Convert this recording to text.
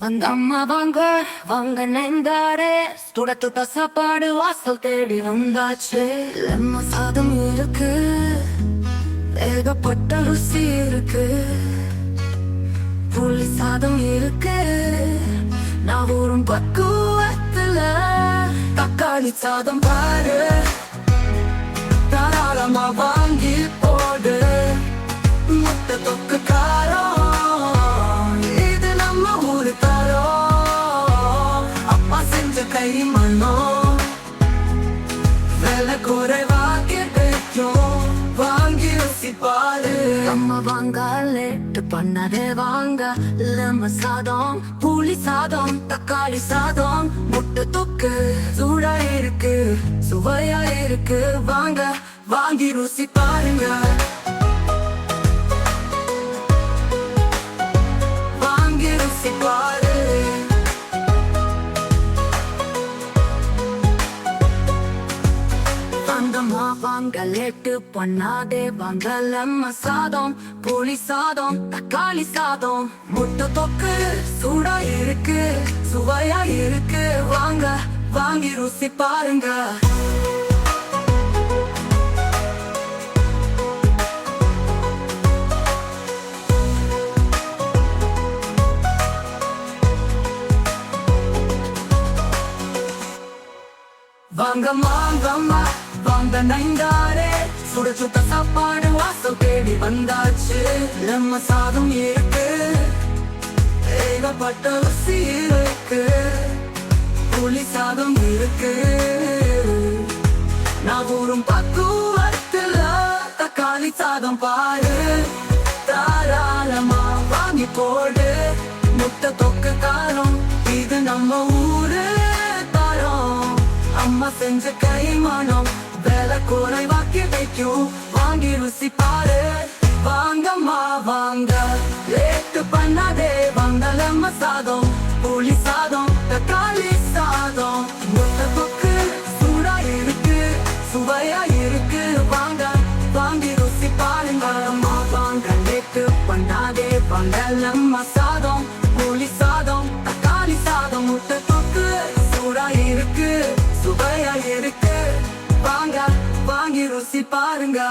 அந்த அம்மா வாங்க வாங்க நெந்தாரே சுட சுட சாப்பாடு வாசல் தேடி வந்தாச்சு. லெம சாதம் இருக்கு, ஏகப்பட்ட ருசி இருக்கு. புளி சாதம் இருக்கு, நான் ஊரும் பக்குவத்துல. தக்காளி சாதம் பாரு, தாராளமா வாங்கி போடு. முட்டை தொக்கு காரம், இது நம்ம ஊரு தரோம். அப்பா செஞ்ச கை மண்ணம், விலை குறைவா கிடைக்கும். வாங்கி ருசி பாரு. அம்மா வாங்க லேட்டு பண்ணாதே வாங்க. லெம சாதம், புளி சாதம், தக்காளி சாதம், முட்டை தொக்கு சூடா இருக்கு, சுவையா இருக்கு. வாங்க வாங்கி ருசி பாருங்க. வாங்கி ருசி பாரு. வாங்கம்மா வாங்க லேட்டு பண்ணாதே வாங்க. லெம சாதம், புளி சாதம், தக்காளி சாதம், முட்டை தொக்கு சூடா இருக்கு, சுவையா இருக்கு. வாங்க வாங்கி ருசி பாருங்க. வாங்கம்மா வாங்கம்மா வாங்க நைந்தாரே சுட சுட சாப்பாடு வாசல் தேடி வந்தாச்சு. லெம சாதம் இருக்கு, ஏகப்பட்ட ருசி இருக்கு. புளி சாதம் இருக்கு, நான் ஊரும் பக்குவத்துல. தக்காளி சாதம் பாரு, தாராளமா வாங்கி போடு. முட்டை தொக்கு காரம், இது நம்ம ஊரு தரோம். அம்மா செஞ்ச கை மனம், விலை குறைவா கிடைக்கும். வாங்கி ருசி பாரு. வாங்கம்மா வாங்க லேட்டு பண்ணாதே வாங்க. லெம சாதம், புளி சாதம், தக்காளி சாதம், முட்டை தொக்கு சூடா இருக்கு, சுவையா இருக்கு. வாங்க வாங்கி ருசி பாருங்க. அம்மா வாங்க லேட்டு பண்ணாதே வாங்க. லெம சாதம், புளி சாதம், தக்காளி சாதம், முட்டை தொக்கு சூடா இருக்கு, சுவையா இருக்கு. வாங்க வாங்கி ருசி பாருங்க.